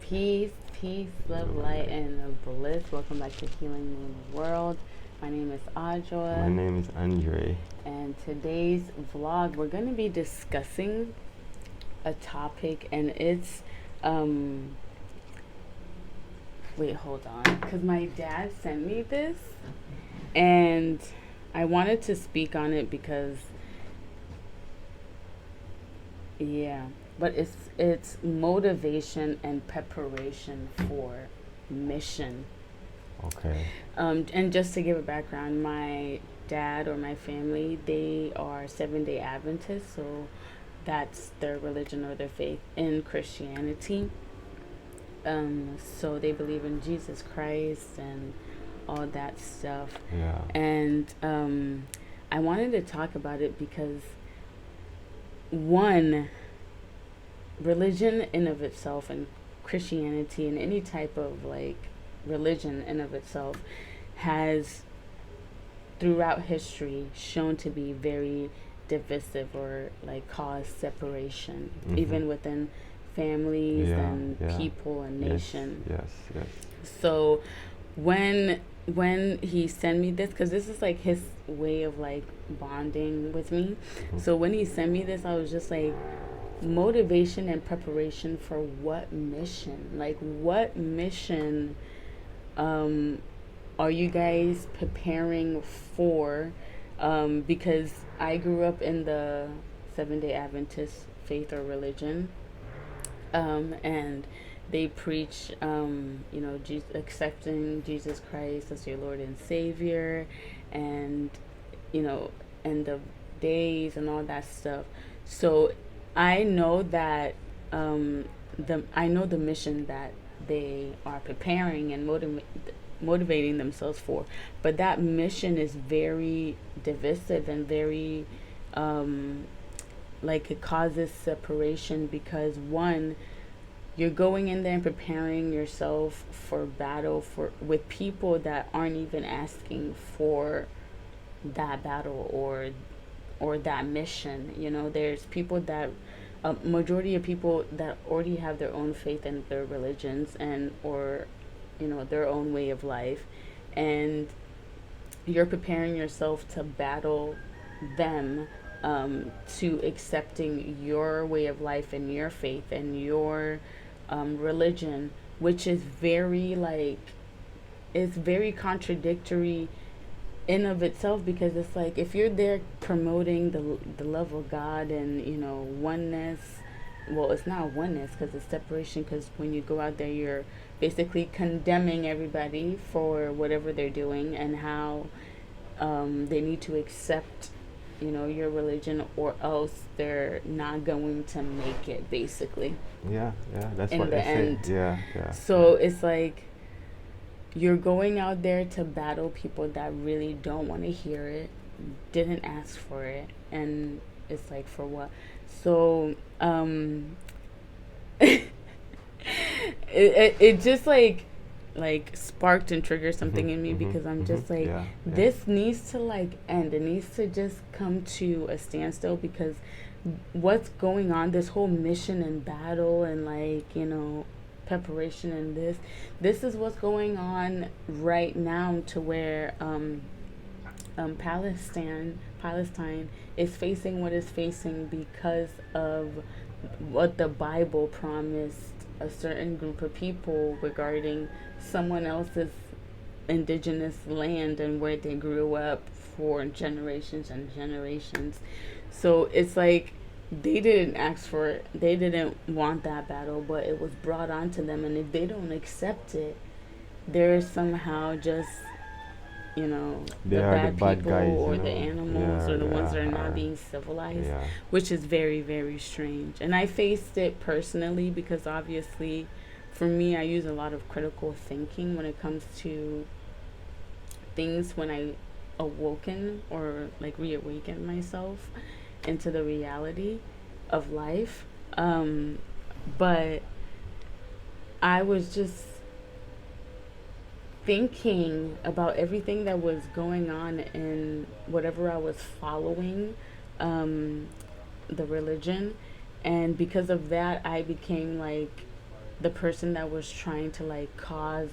Peace, peace, love, light, and bliss. Welcome back to Healing Moon World. My name is Ajoy. My name is Andre. And today's vlog, we're going to be discussing a topic, and it's, wait, hold on. Because my dad sent me this, and I wanted to speak on it because, yeah. But it's motivation and preparation for mission. Okay. And just to give a background, my dad or my family, they are 7-day Adventists, so that's their religion or their faith in Christianity. So they believe in Jesus Christ and all that stuff. Yeah. And I wanted to talk about it because, one, religion in of itself and Christianity and any type of like religion in of itself has throughout history shown to be very divisive or like cause separation, even within families and people and nation. Yes. So when he sent me this, because this is like his way of like bonding with me, so when he sent me this, I was just like, motivation and preparation for what mission? Like, what mission are you guys preparing for? Because I grew up in the 7-day Adventist faith or religion, and they preach, accepting Jesus Christ as your Lord and Savior, and end of days and all that stuff. So I know that the mission that they are preparing and motivating themselves for, but that mission is very divisive and very like it causes separation because, one, you're going in there and preparing yourself for battle with people that aren't even asking for that battle or that mission. There's people that majority of people that already have their own faith in their religions and or their own way of life, and you're preparing yourself to battle them to accepting your way of life and your faith and your religion, which is it's very contradictory in of itself, because it's like, if you're there promoting the love of God and oneness, well, it's not oneness because it's separation, because when you go out there, you're basically condemning everybody for whatever they're doing and how they need to accept your religion, or else they're not going to make it, basically. Yeah, that's in what the they end. say. Yeah. So it's like, you're going out there to battle people that really don't want to hear it, didn't ask for it, and it's like, for what? So it just like sparked and triggered something in me, because I'm just like, this needs to like end. It needs to just come to a standstill, because what's going on, this whole mission and battle and like preparation, and this is what's going on right now, to where Palestine is facing what is facing because of what the Bible promised a certain group of people regarding someone else's indigenous land and where they grew up for generations and generations. So it's like, they didn't ask for it. They didn't want that battle, but it was brought onto them. And if they don't accept it, they're somehow just, the bad people guys, or the animals or the ones that are not being civilized, which is very, very strange. And I faced it personally because, obviously, for me, I use a lot of critical thinking when it comes to things, when I awoken or like reawaken myself into the reality of life. But I was just thinking about everything that was going on in whatever I was following, the religion, and because of that, I became like the person that was trying to like cause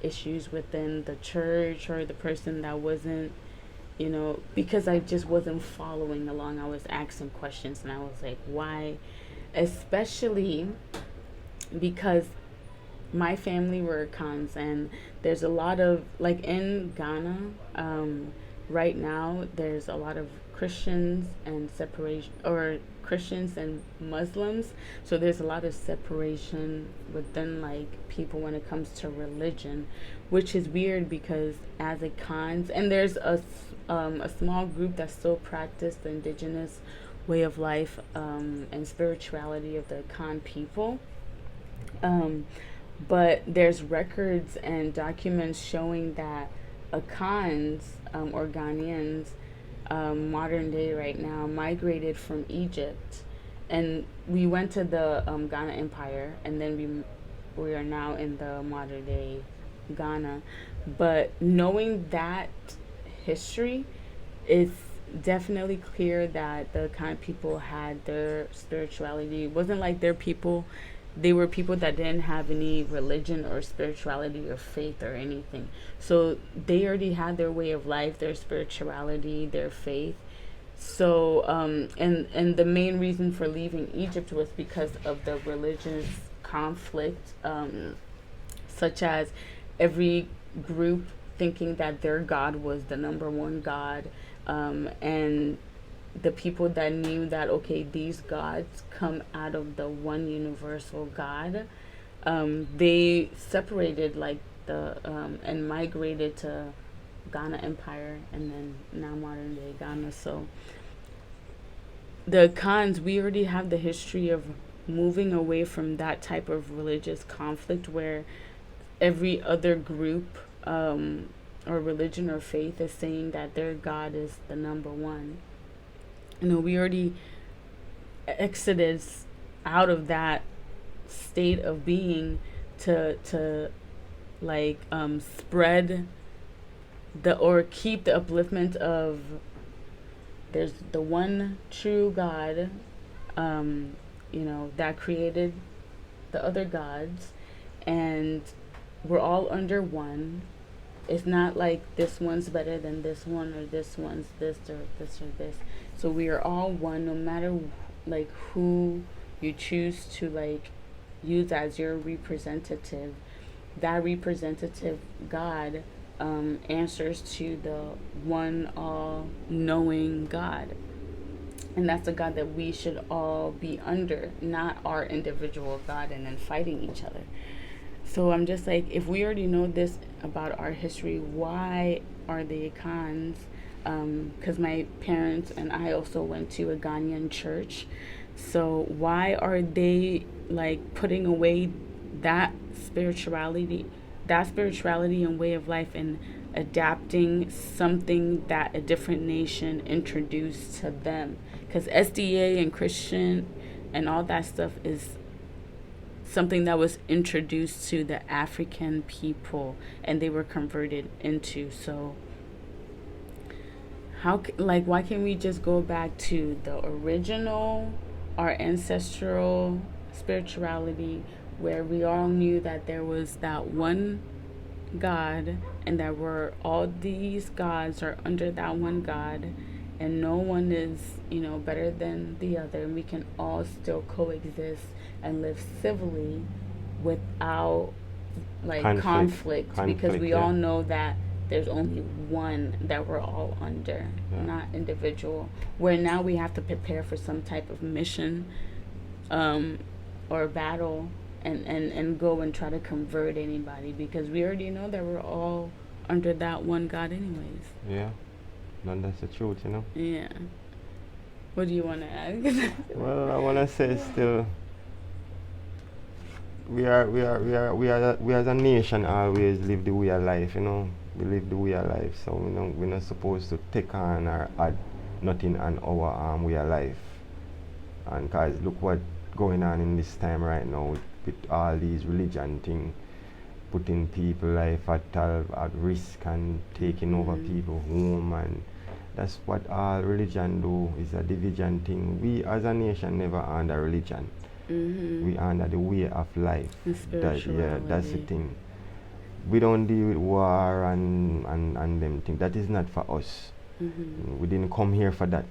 issues within the church, or the person that wasn't, because I just wasn't following along. I was asking questions, and I was like, why? Especially because my family were cons, and there's a lot of, like, in Ghana, right now, there's a lot of Christians and separation, or Christians and Muslims. So there's a lot of separation within, like, people when it comes to religion, which is weird because as a cons, and there's a small group that still practice the indigenous way of life, and spirituality of the Khan people. But there's records and documents showing that Akans, or Ghanaians, modern day right now, migrated from Egypt, and we went to the Ghana Empire, and then we are now in the modern day Ghana. But knowing that history, it's definitely clear that the kind of people had their spirituality. It wasn't like they were people that didn't have any religion or spirituality or faith or anything. So they already had their way of life, their spirituality, their faith. So and the main reason for leaving Egypt was because of the religious conflict, such as every group thinking that their God was the number one God, and the people that knew that, okay, these gods come out of the one universal God, they separated, like, and migrated to Ghana Empire, and then now modern day Ghana. So the Khans, we already have the history of moving away from that type of religious conflict where every other group, or religion or faith is saying that their God is the number one. We already exited out of that state of being to like, spread or keep the upliftment of there's the one true God, that created the other gods, and we're all under one. It's not like this one's better than this one, or this one's this or this or this. So we are all one, no matter like who you choose to like use as your representative. That representative God answers to the one all-knowing God. And that's the God that we should all be under, not our individual God and then fighting each other. So I'm just like, if we already know this about our history, why are the Akans? Because my parents and I also went to a Ghanaian church. So why are they like putting away that spirituality and way of life, and adapting something that a different nation introduced to them? Because SDA and Christian and all that stuff is something that was introduced to the African people, and they were converted into. So why can't we just go back to the original, our ancestral spirituality, where we all knew that there was that one God, and that all these gods are under that one God, and no one is, better than the other, and we can all still coexist and live civilly without like conflict, because we all know that there's only one that we're all under, not individual. Where now we have to prepare for some type of mission, or battle, and go and try to convert anybody, because we already know that we're all under that one God anyways. Yeah, no, that's the truth, Yeah. What do you want to add? Well, I want to say still, we as a nation always live the way of life, We live the way of life, so we're not supposed to take on or add nothing on our way of life. And guys, look what going on in this time right now with all these religion thing, putting people life at risk and taking over people home, and that's what all religion do, is a division thing. We as a nation never under religion. We honor the way of life. And That's the spirituality. thing. We don't deal with war and them things. That is not for us. We didn't come here for that.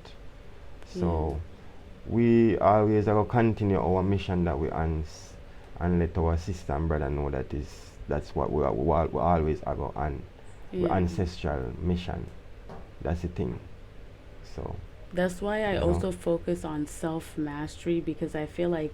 So we always are going to continue our mission that we on, and let our sister and brother know that's what we always are going on. The ancestral mission. That's the thing. So that's why I also focus on self-mastery, because I feel like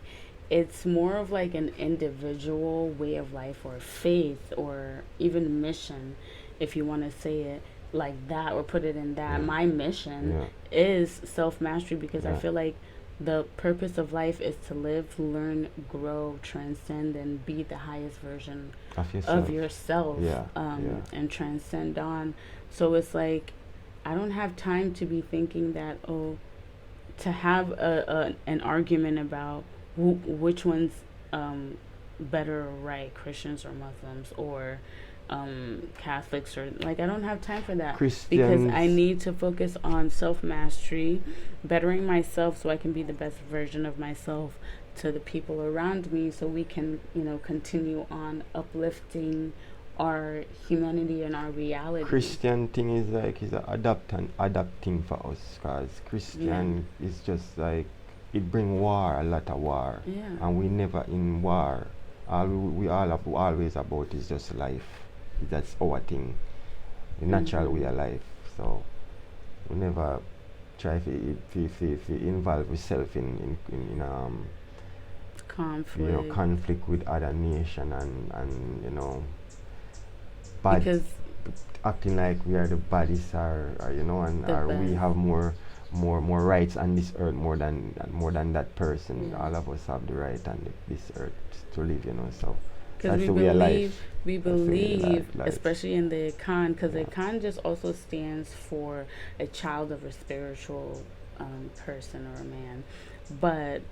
it's more of like an individual way of life or faith or even mission, if you want to say it like that or put it in that. My mission is self-mastery, because I feel like the purpose of life is to live, learn, grow, transcend, and be the highest version of yourself, and transcend on. So it's like, I don't have time to be thinking that, to have an argument about which one's better or right, Christians or Muslims or Catholics, or like, I don't have time for that, because I need to focus on self-mastery, bettering myself so I can be the best version of myself to the people around me, so we can, continue on uplifting our humanity and our reality. Christian thing is like adapting for us, because Christian is just like, it bring war, a lot of war, and we never in war. All we always about is just life. That's our thing, the natural way of life. So we never try to involve ourselves in conflict, conflict with other nation and bad, because acting like we are the baddest, or we have more rights on this earth more than that person. All of us have the right on this earth to live, so because we believe, especially in the Khan, because the Khan just also stands for a child of a spiritual person or a man, but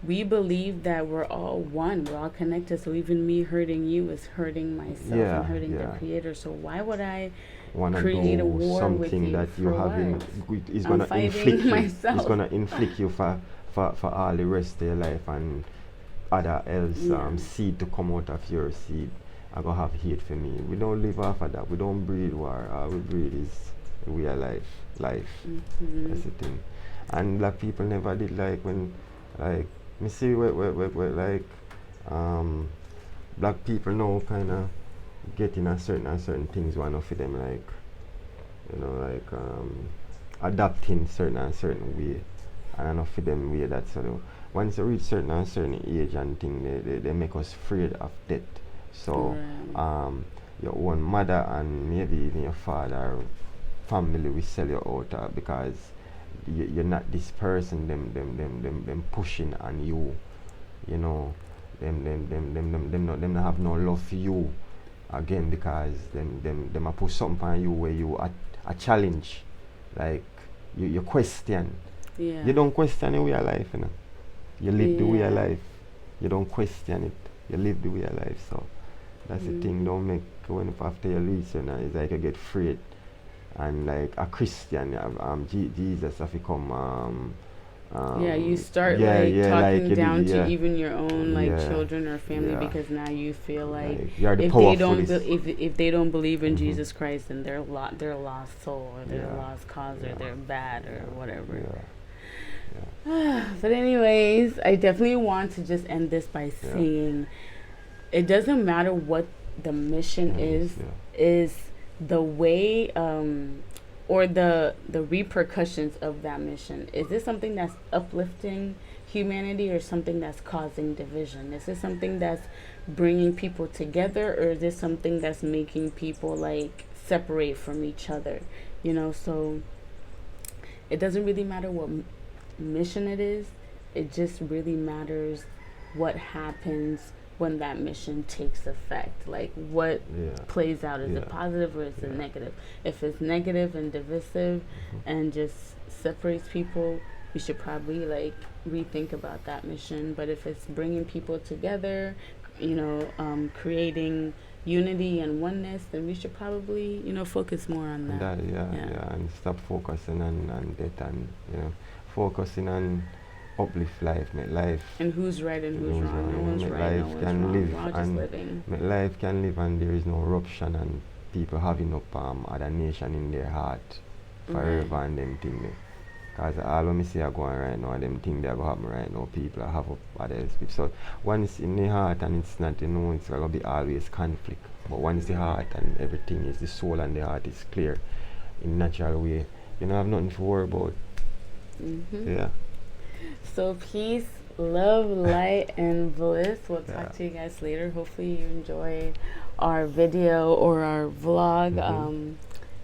we believe that we're all one, we're all connected. So even me hurting you is hurting myself and hurting the Creator. So why would I create a war something with you that you having is gonna inflict myself. It's gonna inflict you for all the rest of your life, and other else seed to come out of your seed are gonna have hate for me. We don't live off of that. We don't breed war. All we breed is we are life. That's the thing. And black people never did, like, when, like, me see where like black people now kind of getting a certain things, one of them, like, adapting certain way, and enough of them way that sort of, once you reach certain age and thing, they make us afraid of death. So your own mother and maybe even your father family will sell you out, because you're not this person. Them pushing on you, them not have no love for you again, because them a push something on you where you a challenge, like you question. You don't question the way of life, you live the way of life. You don't question it, you live the way of life. So that's the thing. Don't make, when after you reach, it's like you get afraid. And like a Christian, Jesus have become you start talking down to even your own children or family, because now you feel like if they don't believe in Jesus Christ, then they're a lost soul, or they're a lost cause, or they're bad, or whatever. But anyways, I definitely want to just end this by saying it doesn't matter what the mission is the way or the repercussions of that mission. Is this something that's uplifting humanity, or something that's causing division? Is this something that's bringing people together, or is this something that's making people like separate from each other? So it doesn't really matter what mission it is. It just really matters what happens when that mission takes effect, like what plays out. Is it positive, or is it negative? If it's negative and divisive and just separates people, we should probably like rethink about that mission. But if it's bringing people together, creating unity and oneness, then we should probably focus more on that. And stop focusing on death, and focusing on uplift life, make life. And who's right and who's wrong? No one's Make right, no life one's can wrong. live We're all just and living. make life can live and there is no eruption and people having up other nation in their heart forever and them thing there. Because all what me see are going right now, them things that are happen right now, people are have up others. So once in the heart and it's not, it's going to be always conflict. But once the heart and everything is, the soul and the heart is clear in natural way, you don't have nothing to worry about. Yeah. So peace, love, light, and bliss. We'll talk to you guys later. Hopefully you enjoyed our video or our vlog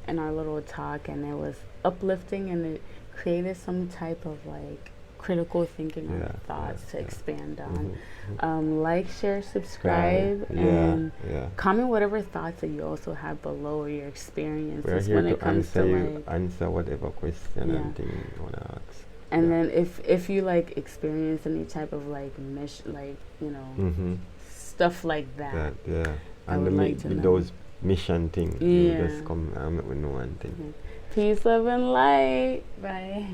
and our little talk, and it was uplifting and it created some type of like critical thinking or thoughts to expand on. Like, share, subscribe, and comment whatever thoughts that you also have below or your experiences when it comes to like answer whatever question and thing you want to ask. And then if you like experience any type of like stuff like that, and those mission things, you just come and let me know one thing. Peace, love, and light. Bye.